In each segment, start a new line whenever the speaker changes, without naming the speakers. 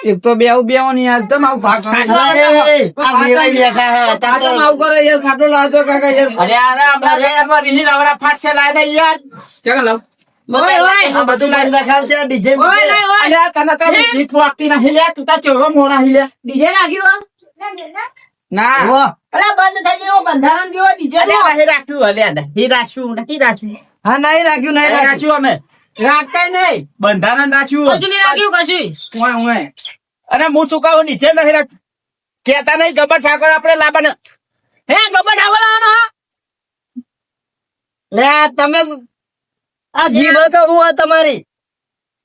એક તો બેવું નહીં યાર તમે આવું ભાગ આવું કરે યાર ખાટલો લાવજો કાકા યાર
અરે અરે આપણે યારમાં રીલી નવરા ફાટશે લાય ને યાર
ચાલ લાવ
બધું લાઈન દેખાવશે ડીજે અરે તને તો ગીત વાગતી નહીં લે તું તો ચોરો મોણા હિલે ડીજે નાખ્યો
ના
અરે બંધ થઈ ગયો બંધારણ ગયો ડીજે નહીં રાખ્યું અલે નહીં રાખ્યું
હા નહીં રાખ્યું
અમે રાખતા નહીં બંધારણ રાખ્યું
ઓય ઓય
અને હું ચુકાવું નીચે નહીં રાખ કેતા નહીં ગબ્બર ઠાકોર આપણે લાવવાના હે ગબ્બર ઠાકોર લાવવાનો
લે તમે આ જીભ તો હું આ તમારી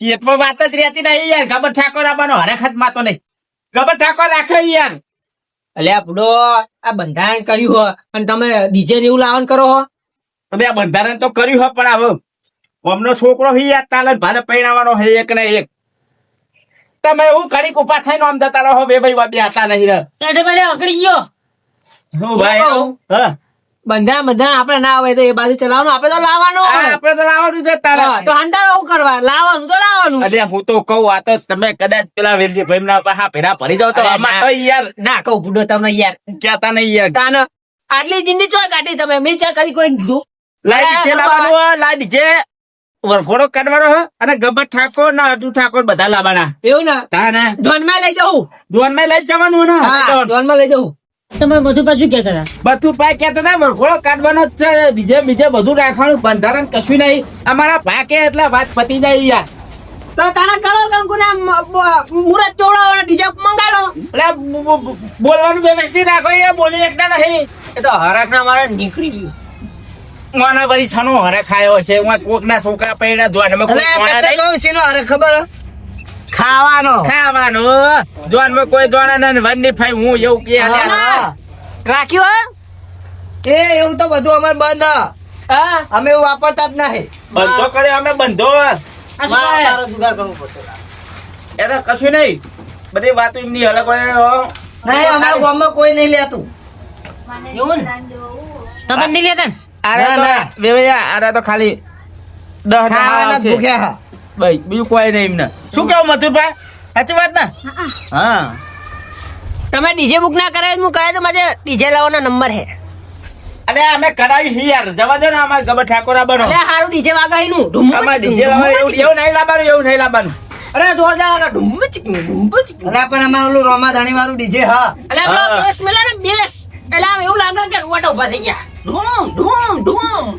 પેટમાં વાત જ રહેતી નહીં યાર ગબ્બર ઠાકોર આવવાનો હરખત માતો નહીં ગબ્બર ઠાકોર રાખે યાર
અલ્યા પૂડો આ બંધારણ કર્યું હો અને તમે ડીજે ને એવું લાવન કરો હો
તમે આ બંધારણ તો કર્યું હોય પણ હવે અમનો છોકરો હી યાર તાલન ભારે પૈણાવાનો હે એક ને એક તમે એવું ઘડી ઉભા થઈને આમ જતા રહો બે ભાઈ બે હતા નહીં રે
અકડી ગયો
હું ભાઈ હા
બંધારણ આપણે ના આવે તો એ બાજુ ચલાવવાનું આપણે તો લાવવાનું
આપણે તો લાવવાનું છે તારા
તો અંધારો શું કરવા લાવવાનું તો લાવવાનું
અરે હું તો કહું આ તો તમે કદાચ પેલા વીરજી ભાઈ ના પાહા પેલા ભરી જાવ તો આમાં તો યાર
ના કહું બુડો તમને યાર
કહેતા નહીં યાર
તાન આટલી જિંદગી ચોય કાઢી તમે મેં ચા કદી કોઈ કીધું
લાઈ દીજે લાવવાનું લાઈ દીજે વરફોડો કાઢવાનો હે અને ગબ્બર ઠાકોર ના અટુ ઠાકોર બધા લાવવાના
એવું ના
તાને
ધોનમાં લઈ જાઉં
ધોનમાં લઈ જવાનું ને
ધોનમાં લઈ જાઉં
તમે બધું પાછું કેતા હતા
બધું પાય કેતા હતા વરફોડો કાઢવાનો જ છે બીજે બધું રાખવાનું બંધારણ કશું નહીં અમારા ભાકે એટલે વાત પતી જાય યાર
તો તારા કરો કંકુના મુરત ચોડાવો ડીજે મંગાડો
એટલે બોલવાનું વ્યવસ્થિત રાખો એ બોલી એકતા નહીં
એ તો હરખ ના મારે નીકળી ગયું
મોના વરી છનો હરખ ખાયો છે કોક ના છોકરા પૈડા ધોવાના
હરખ ખબર ખાવાનો
ખાવાનું જોનમાં કોઈ દોણા ના વન ની ફાઈ હું એવું કે
રાખ્યું હે એ એવું તો બધું અમારે બંધ હા અમે એવું વાપરતા જ નહીં
બંધો કરે અમે બંધો
મારો જુગાર કરવું પડશે
એ તો કશું નહીં બધી વાતો એમની અલગ હોય
નહીં અમારા ગામમાં કોઈ નહીં લેતું
તમે નહીં લેતા
આરે તો ખાલી 10
ખાવાના ભૂખ્યા હા
ભાઈ બીજું કોઈ નહીં એમને શું કેવું મથુરભાઈ સાચી વાત ને હા
તમે ડીજે બુક ના કરાય હું કરાય તો મારે ડીજે લાવવાનો નંબર હે
અરે અમે કરાવી હી યાર જવા દે ને અમારે ગબ્બર ઠાકોર બનો
અરે હારું ડીજે વાગાઈનું
અમારે ડીજે લાવવાનું એવું નહીં લાવવાનું
અરે જોરદાર વાગા ઢુમ્મચ અરે પણ અમાર ઓલું રોમા ધાણી વાળું ડીજે હા અરે પેલો બેસ મેલા ને બેસ એટલે આમ એવું લાગે કે રૂવાટા ઉભા થઈ ગયા ઢૂમ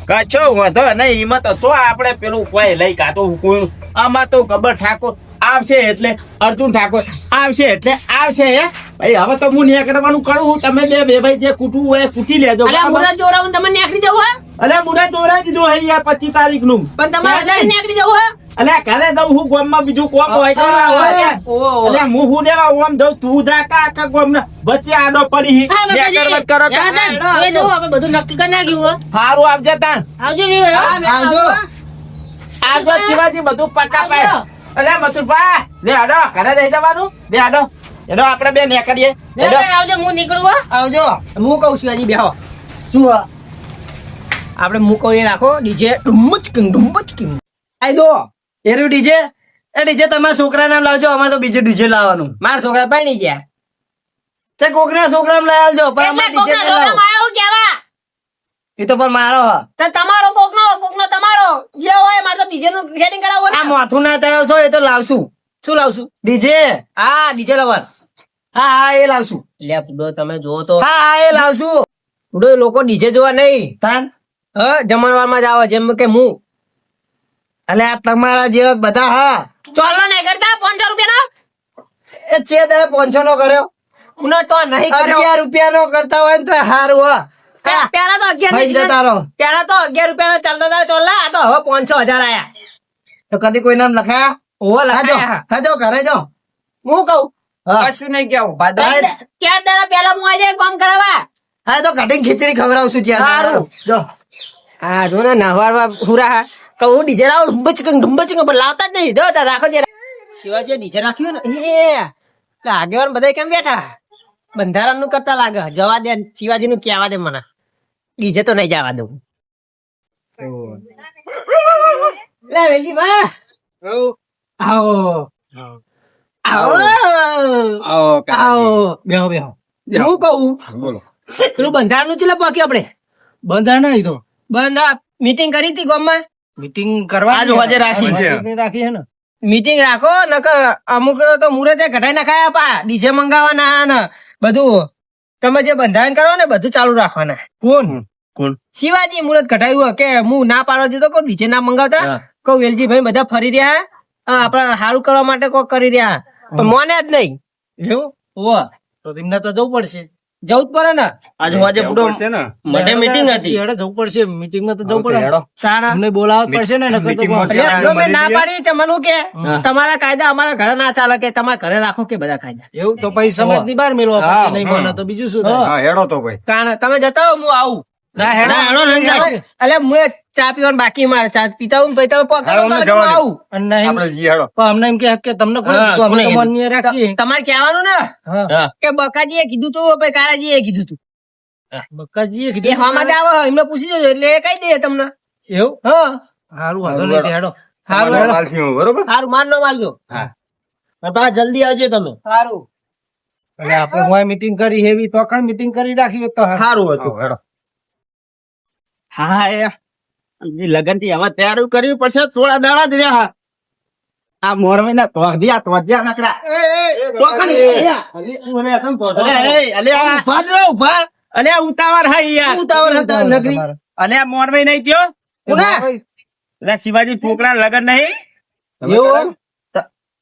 કચો વધો નહીં હિંમત તો આપણે પેલું કોઈ લઈ કાતો કોઈ આમાં તો ગબ્બર ઠાકોર આવશે એટલે અર્જુન ઠાકોર આવશે એટલે આવશે હે ભાઈ હવે તો હું ને કરવાનું કરું તમે બે ભાઈ જે કૂટવું હોય કૂટી લેજો
અરે મુરા જોરાવું તમે નીકળી જવું હે
અલે મુરા જોરા દીધું હે યાર 25 તારીખ નું
પણ તમારે અત્યારે નીકળી જવું હે
અલે કાલે તો હું ગામમાં બીજું કોમ હોય કે ના હોય અલે હું દેવા ઓમ દઉં તું જા કાકા ગામ ને વચ્ચે આડો પડી કરો
આપણે બધું નક્કી કરી નાખ્યું
હારું આવજે તાણ
આવજો
આવજો શિવાજી બધું પક્કા પાય અલે મથુરભા લે આડો ઘરે રહી જવાનું લે આડો એનો આપણે બે ને કરીએ
આવજો હું નીકળું
આવજો હું કહું શિવાજી બેહો શું આપણે હું કહું એ રાખો ડીજે ડુમ્મચ કિંગ આઈ દો એરું ડીજે એ ડીજે તમારા છોકરા નામ લાવજો અમારે તો બીજું ડીજે લાવવાનું મારા છોકરા પાણી ગયા તે કોકના છોકરા લઈ આવજો પણ અમારે ડીજે લાવો એ તો પણ મારો હ તમારો કોકનો તમારો જે હોય મારે તો ડીજે નું સેટિંગ કરાવવું આ માથું ના ચડાવશો એ તો લાવશું શું લાવશું ડીજે હા ડીજે લવર હા એ લાવશું લે પૂડો તમે જોવો તો હા એ લાવશું પૂડો લોકો ડીજે જોવા નહીં તાન જમણવારમાં જ આવે જેમ કે હું અલે આ તમારા જેવા બધા હા ચોલો નહીં કરતા 500 રૂપિયા એ છે દે 500 નો કર્યો ઉનો તો નહીં કર્યો 11 રૂપિયા નો કરતા હોય તો હારું હા પેલા તો 11 પેલા તો 11 રૂપિયા ચાલતા હતા ચોલા આ તો હવે 500,000 આયા તો કદી કોઈ નામ લખાયા ઓ લખાયા હા ઘરે જો હું કહું
કશું નહીં કેવું ભાદો
4 દાડા પહેલા હું આજે કામ કરાવવા હા તો કટિંગ ખીચડી ખવડાવશું ત્યાં જો હા જો ને નહવારમાં પૂરા કહું ડીજે લાવો ઢુંબચ લાવતા જ નહીં દો રાખો જે શિવાજી ડીજે રાખ્યું ને એ આગેવાન બધા કેમ બેઠા બંધારણ નું કરતા લાગે જવા દે શિવાજી નું કહેવા દે મને ડીજે તો નહીં જવા દઉં લે વેલી માં આવો આવો આવો બેહો બેહો હું કહું
બોલો
પેલું બંધારણનું ચેલા બાકી આપણે બંધારણ નહીં તો બંધા મીટિંગ કરી હતી ગામમાં મીટિંગ કરવા
આજ હોજે રાખી છે.
રાખી છે ને મીટિંગ રાખો નકર અમુક તો મુરતે ઘટાઈ નાખાયા પા ડીજે મંગાવવાના ને બધું તમે જે બંધારણ કરો ને બધું ચાલુ રાખવાના
કોણ
શિવાજી મુરત ઘટાયું કે હું ના પાડવા દીધો કોઈ ડીજે ના મંગાવતા
હા.
કહું વેલજી ભાઈ બધા ફરી રહ્યા આપડે સારું કરવા માટે કોઈ કરી રહ્યા પણ મોને જ નહીં એવું હોવા તો તેમને તો જવું પડશે જવું જ પડે ને
આજ હોજે પૂરો મોટે મીટિંગ હતી
હેડો જવું પડશે મીટિંગ માં તો જવું
હા, તો
પડે
હેડો.
સારા અમને બોલાવવા જ પડશે ને નકર તો
મીટિંગમાં
અરે,
ક્યાં
જો મેં ના
મળી
પાડી તે મને કે તમારા કાયદા અમારા ઘરે ના ચાલે કે તમારા ઘરે રાખો કે બધા કાયદા
એવું તો પછી સમાજ ની બહાર મેળવા
હા,
પડશે નહીં મને તો બીજું શું થાય?
હા હેડો તો ભાઈ
તાણ તમે જતા હો હું આવું ના હેડો
ના, હેડો લઈને જાઓ.
અલે હું ચા પીવાનું બાકી મારે ચા પીતા હું પછી તમે પકડો
અમને
તો
જવા
હું
દો.
આવું
અને નહીં
આપણે જી હેડો
પણ અમને એમ કે તમને કોણ
હા,
કીધું? અમે તો
કોને
માન્ય રાખીએ
તમારે કહેવાનું ને
હા
કે બકાજીએ કીધું તું પછી કારાજીએ કીધું તું
બક્કાજીએ
એ
કીધું
હવામાં જ આવે એમને પૂછી જોજો એટલે એ કહી દે તમને
એવું
હા
સારું વાંધો નહીં તે હેડો
સારું
તમારે
હેડો.
માલથી બરોબર
સારું માન નો માલજો
પણ બા જલ્દી આવજો તમે
સારું
એટલે આપણે હોય મીટિંગ કરી હેવી તો કઈ મીટિંગ કરી રાખી તો હારું.
સારું હતું હેડો હા એ લગન થી હવે તૈયારી કરવી પડશે 16 દાડા જ રહ્યા આ મોરવે ના તોધિયા નકરા અલે ઉતાવળ હે યાર
ઉતાવળ હતા નગરી
અલે આ મોરવે નહીં થયો એટલે શિવાજી છોકરા લગન નહીં
એવું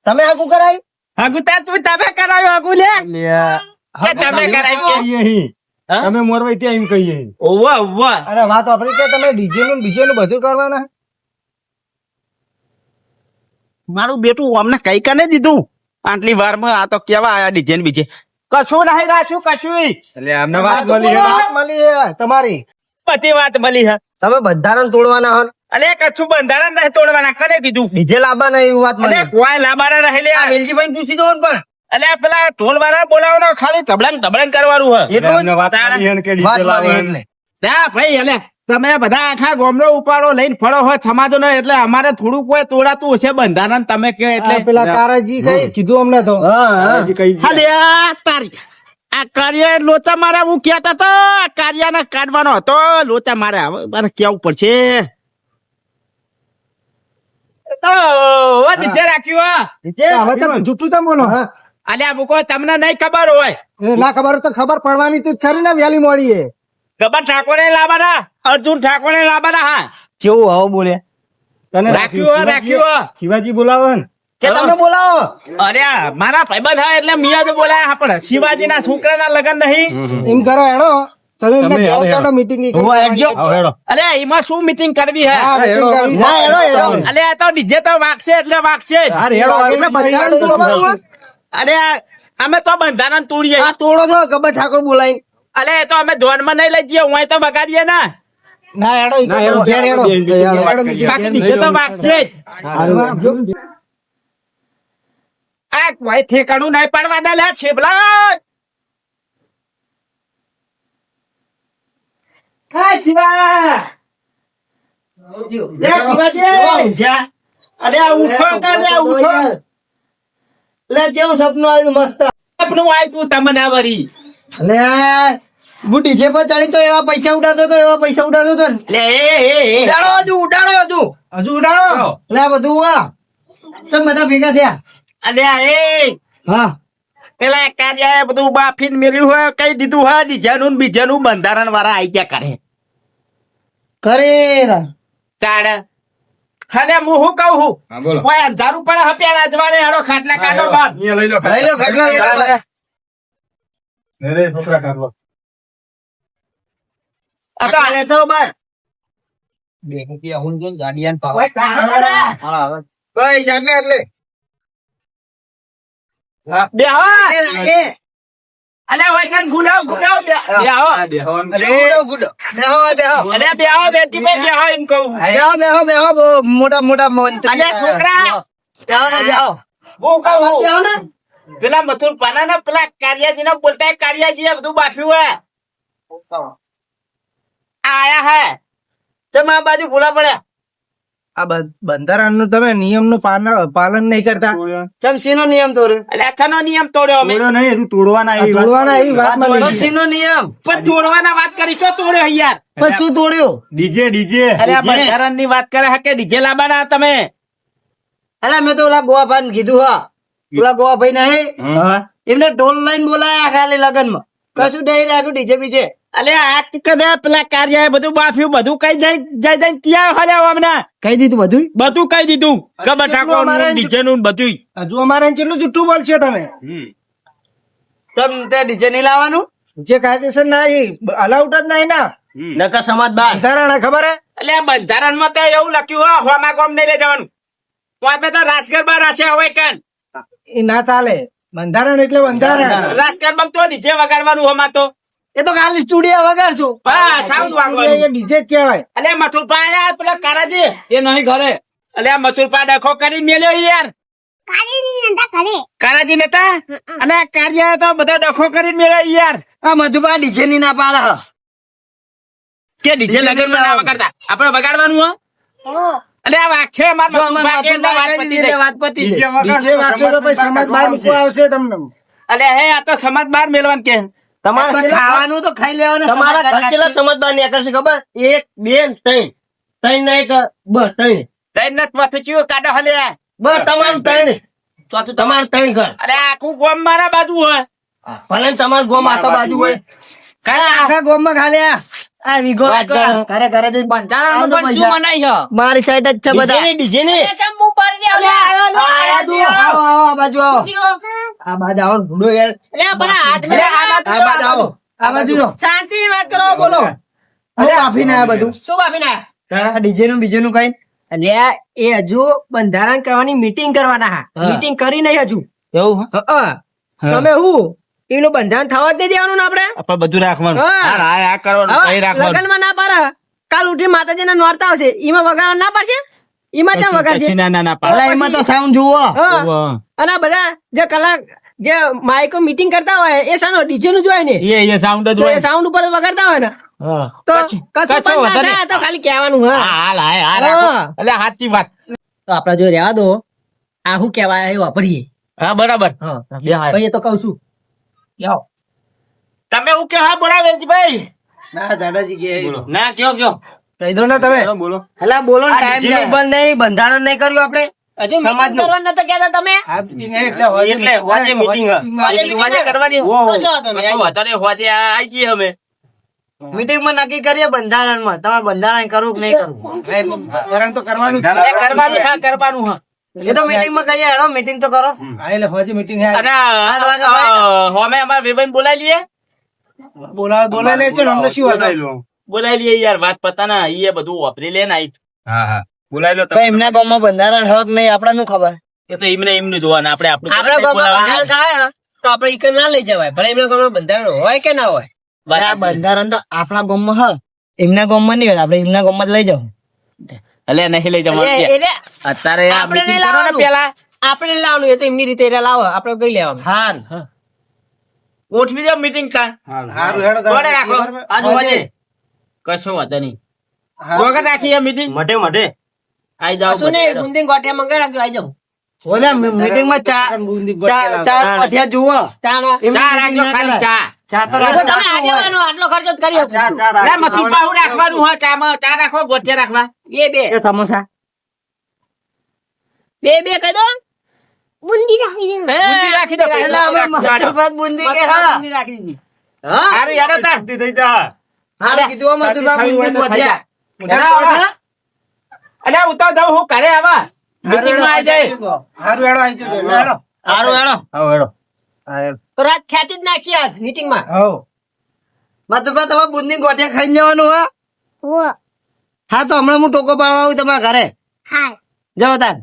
તમે આગું કરાય
હગુતા તું તમે કરાયો હગુ લે કે તમે કરાવી
તમે મોરવાઈ ત્યાં એમ કહીએ
ઓવા ઓવા
અરે વાત આપડી કે તમે ડીજે નું બીજે નું બધું કરવાના
મારું બેટું અમને કઈ કને દીધું આટલી વારમાં આ તો કેવા આયા ડીજે ને બીજે કશું નહીં રાખ્યું કશું
એટલે અમને વાત મળી હે તમારી
બધી વાત મળી હે
તમે બંધારણ તોડવાના હો
અલે કશું બંધારણ નહીં તોડવાના કને કીધું
ડીજે લાવવા ના એવી વાત
અલે કોઈ લાબાના રહેલે
વેલજીભાઈ પૂછી દો પણ
અલે પેલા ઢોલ વાળા બોલાવવાનો ખાલી તબડંગ કરવાનું હે
એટલું જ?
વાત મળી હે કે
વાત
ડીજે
મળી
લાવવાનું.
એટલે.
ત્યાં ભાઈ અલે તમે બધા આખા ગામનો ઉપાડો લઈને ફળો હોય સમાજો નો એટલે અમારે થોડું કોઈ તોડાતું હશે બંધારણ તમે કે
આ
એટલે
પેલા કારાજી કઈ કીધું અમને તો કારાજી કઈ
ખાલી આ તારી આ કાર્ય લોચા મારે હું કહેતા તો કાર્યના કાઢવાનો હતો લોચા મારે હવે મારે કેવું પડશે તો નીચે રાખ્યું
હવે ચમ જૂઠું ચમ બોલો
અલ્યા મૂકો તમને નહીં ખબર હોય
એ ના ખબર તો ખબર પડવાની તો ખરી ને વહેલી મોડી એ
ગબર ઠાકોરે લાવવાના અર્જુન ઠાકોરે લાવવાના હા
કેવું આવો બોલે
તને
રાખ્યું
શિવાજી બોલાવો ને
કે તમે બોલાવો
અરે આ મારા ભાઈબંધ હા એટલે મિયા તો બોલાયા આપણે શિવાજી ના છોકરાના લગન નહીં
એમ કરો હેડો તમે એમને
તમે
ઘેર
હેડો.
ચાલો meeting
હું હેડજો.
અરે એમાં શું મીટિંગ કરવી હે
હા, meeting કરવી.
ના, હેડો, હેડો.
અલે આ તો ડીજે તો વાગશે એટલે વાગશે જ.
એટલે બંધારણ તો તમારું.
અરે અમે તો બંધારણ તોડીએ
આ તોડો તો ગબ્બર ઠાકોર બોલાઈ
અલે એ તો અમે ધોનમાં નહીં લઈ જઈએ હું તો બગાડીએ ના
ના હેડો ઈ
ના,
તો
હેડો,
ઘેર હેડો.
હેડો, meeting.
શાક ડીજે તો વાગશે જ આ કોઈ ઠેકાણું નહીં પાડવાના લે છેબલા હા જીવા લે શિવાજી અરે આ ઉઠો કર લે ઉઠો
લે જેવું સપનું આવ્યું મસ્ત
આપનું આય તું તમને વરી
લે હું ડીજે પર ચડી તો એવા પૈસા ઉડાડતો તો ને
લે એ
ઉડાડો હજુ
હજુ ઉડાડો
લે આ બધું આ ચમ બધા ભેગા થયા
અલે એ
હા
પેલા કાર્યાએ બધું બાફીને મેલ્યું હોય કઈ દીધું હોય બીજાનું ને બીજાનું બંધારણ વાળા આઈ ગયા કરે
કરે
તાડ ખાલે હું શું કહું છું
હા, બોલો.
કોઈ અંધારું પડે હપ્યા રાજવાડે હેડો ખાટલા કાઢો બાર
લઈ લો
લઈ લો ખાટલા લઈ લો.
રે છોકરા કાઢો
આ તો
આલે તો બાર
કોઈ તાણ છે ને?
પૈસા ને એટલે
બે હો
એ લાગે
અલે ઓય કાન ગુલાવ બે હો
ગુડો ગુડો બેહો બેહો
અલે બે હો બેટી બે હો એમ કહું
બેહો મોટા મોટા મંત્રી
અલે છોકરા
બેહો
હું કહું છું.
બેહો ને
પેલા મથુર પાના ને પેલા કાર્યાજી ને બોલતા કાર્યાજી એ બધું બાફ્યું હે આયા હે
ચમ આ બાજુ ભૂલા પડ્યા
આ બંધારણનું તમે નિયમનું પાલન નહીં કરતા.
ચમસીનો નિયમ તોડ્યો.
એટલે અચ્છાનો નિયમ તોડ્યો અમે
તોડ્યો નહીં, હજુ તોડવાના એવી વાત.
તોડવાના એવી વાતમાં લઈ ચમસીનો નિયમ.
પણ તોડવાના વાત કરી શું તોડ્યો યાર
પણ શું તોડ્યો?
અરે આ બંધારણની વાત કરે હકે ડીજે લાવવાના તમે
અરે મેં તો ઓલા ગોવા ભાઈ કીધું હા, ઓલા ગોવા ભાઈ નહીં એમને ઢોલ લઈને બોલાયા ખાલી લગનમાં. કશું નહીં રાખ્યું ડીજે બીજે.
અલે આ કદા પેલા કાર્ય બધું બાફ્યું બધું કઈ જાય ક્યાં હલ્યા હમણાં
કહી દીધું બધું.
બધું કઈ દીધું ખબર ઠાકોર ડીજે નું બધું
હજુ અમારે કેટલું જુઠ્ઠું બોલશો તમે?
તમ તે ડીજે નહીં લાવવાનું.
જે કાયદેસર નહીં, અલાઉડ જ નહીં ના.
નકર સમાજ બાર.
બંધારણ ખબર હે?
એટલે આ બંધારણમાં તો એવું લખ્યું હો હોમા ગોમ નહીં લઈ જવાનું વાપે તો રાજગરબા રાખ્યા હોય કન
એ ના ચાલે. બંધારણ એટલે બંધારણ.
રાજગરબામાં તો ડીજે વગાડવાનું હોમાં તો
એ તો ખાલી સ્ટુડિયો વગાડશું.
હા સાઉન્ડ વાગવાનું
ડીજે જ કહેવાય.
અલે મથુરપા આયા પેલા કારાજી
એ નહીં ઘરે
અલે આ મથુરપા ડખો કરીને મેલ્યો યાર કારાજી નતા અને આ કાર્ય તો બધા ડખો કરીને મેલ્યો યાર
આ મધુબા ડીજે ની ના પાડે હ.
કે ડીજે લગનમાં ના વગાડતા આપણે વગાડવાનું હો અલે આ વાગ છે માર
જો અમાર
મથુરપા કે
મધુબા
વાત
કહી
પતી
દીધી
જાય.
વાત પતી જાય.
ડીજે વાગશો તો પછી સમાજ બહાર મૂકવા આવશે તમને.
અલે હે આ તો સમાજ બાર મેલવાન કે
તમારે ખાવાનું તો ખાઈ લેવાનું.
તમારા ઘર ચેલા સમજદાર ને કરશે ખબર? 1 2 3 3 નહીં કે બસ 3
તઈ નત માથે ચિયો કાઢો હલે
બસ તમારું 3
ચોથું
તમારું 3 ઘર
અરે આખું ગોમ મારા બાજુ હોય
ભલે ને તમારું ગોમ આખા બાજુ હોય
આખા ગામમાં ખાલ્યા આ વિગો
વાત કરો.
ઘરે ઘરે જઈને
બંધારણ પણ શું મનાય છે
મારી સાઈડ જ છે બધા.
ડીજે ને
ચંપુ પાડી દે
આવો, આવો, આ બાજુ આવો. આ બાજુ આવો ને ભૂંડો યાર. આ બાજુ આવો. આ બાજુ રહો.
શાંતિ વાત કરો બોલો
અરે આપીને આ બધું
શું બાપી ના
આ ડીજે નું બીજું નું કઈ
અલ્યા એ હજુ બંધારણ કરવાની મીટિંગ કરવાના હા મીટિંગ કરી નહીં હજુ
એવું
તમે હું એનું બંધારણ થવા જ નહીં દેવાનું ને આપણે
આપણે બધું રાખવાનું
હા.
આ કરવાનું કઈ રાખવાનું
લગનમાં ના પાડે કાલ ઉઠી માતાજી ના નોરતા આવશે એમાં વગાડવા ના પાડશે એમાં ચમ વગાડશે
ના ના ના
અલા એમાં તો સાઉન્ડ જુઓ.
હા. અને આ બધા જે કલાક જે માઇકો મીટિંગ કરતા હોય એ સાનો ડીજે નું જોય ને
એ સાઉન્ડ જ
તો
હોય
એ સાઉન્ડ ઉપર વગાડતા હોય ને
હા.
તો
કશું
કશું પણ ના
વધારે.
થાય, તો ખાલી કહેવાનું હા
હાલ હાલ હાલ
હા.
રાખો. એટલે સાચી વાત
તો આપડા જો રહેવા દો આ શું કહેવાય એ વાપરીએ
હા બરાબર
હા
બે હાલ.
ભાઈ એ તો કઉ છું જાઓ.
તમે હું કે હા બોલા વેલજીભાઈ
ના દાદાજી કે
ના કયો
કહી દો ને તમે.
બોલો
અલા બોલો ને
આ
ટાઈમ
ડીજે
જાય. બંધ નહીં બંધારણ નહીં કર્યું આપણે
હજુ meeting કરવા નતા કહેતા તમે
આ meeting હે એટલે હોજે
એટલે હોજે meeting હે.
હોજે
કરવાની
કશો વાંધો નહીં.
કશો વાંધો નહીં. હોજે આઈ જઈએ અમે
મીટિંગ માં નક્કી કરીએ બંધારણ માં તમારે બંધારણ કરવું કે નહીં કરવું
બંધારણ તો કરવાનું જ છે.
એ કરવાનું હા કરવાનું હા
એ તો મીટિંગ માં કહીએ હેડો મીટિંગ તો કરો.
હા, એટલે હોજે meeting હે.
અને
વાગે ભાઈ.
હોમે અમાર વેબન બોલાવી લઈએ
બોલાવી લેજો ને અમને શું વાંધો?
બોલાવી લઈએ યાર વાત પતા ના ઈ બધું વાપરી લે ને
તો એમના ગામમાં બંધારણ હક નહીં આપડા નું ખબર.
એ તો એમને એમનું જોવાનું આપણે આપણું
આપણા ગામમાં
બોલાવવાનું.
બંધારણ થાય તો આપણે ઈકર ના લઈ જવાય ભલે એમના ગામમાં બંધારણ હોય કે ના હોય
આ બંધારણ તો આપણા ગામમાં હ એમના ગામમાં નહીં હોય આપણે એમના ગામમાં જ લઈ જાવ.
અલે નહીં લઈ જવાનું
એટલે
અત્યારે આ
આપણે
meeting
નહીં
કરો ને
લાવવાનું.
પેલા
આપણે લાવવાનું એ તો એમની રીતે એને લાવો આપણે કઈ લેવાનું
હાર
ગોઠવી દો મીટિંગ કા
હારું હેડો તમે.
જોડે રાખો
આજ હોજે.
કશો વાંધો નહીં
હા.
જોડે રાખીએ મીટિંગ
મટે
આઈ જાઓ
શું નહીં ગુંદી ગોઠિયા મંગાઈ રાખજો આઈ જાઓ
ઓલા મીટિંગ માં ચાર પઠિયા જુઓ.
ચા ના
ચા રાખજો ખાલી ચા
ચા તો
તો
રાખો.
તમે આગેવાનો આટલો ખર્ચો જ કરી આપો
લે મથુરપા હું રાખવાનું હોય ચામાં ચા રાખો ગોઠિયા રાખવા
બે
એ સમોસા
બે કહી દો બુંદી રાખી દે
બુંદી રાખી દો
એટલે અમે મથુરભાઈ બુંદી કે હા
બુંદી રાખી દીધી
હા
સારું યાર તાર થઈ જા
હારું કીધું હો મથુરભાઈ બુંદી પઠિયા.
અલે હું તો દઉં હું ઘરે આવા મીટિંગ માં આવી જાય
હારું હેડો આઈ જજો. હેડો.
સારું હેડો
તો રાત ખેંચી જ નાખી આજ મીટિંગ માં
હઉ.
મથુરભાઈ તમે બુંદી ગોઠિયા ખાઈને જવાનું હા તો હમણાં હું ટોકો પાડવા આવું તમારા ઘરે જાઓ તાર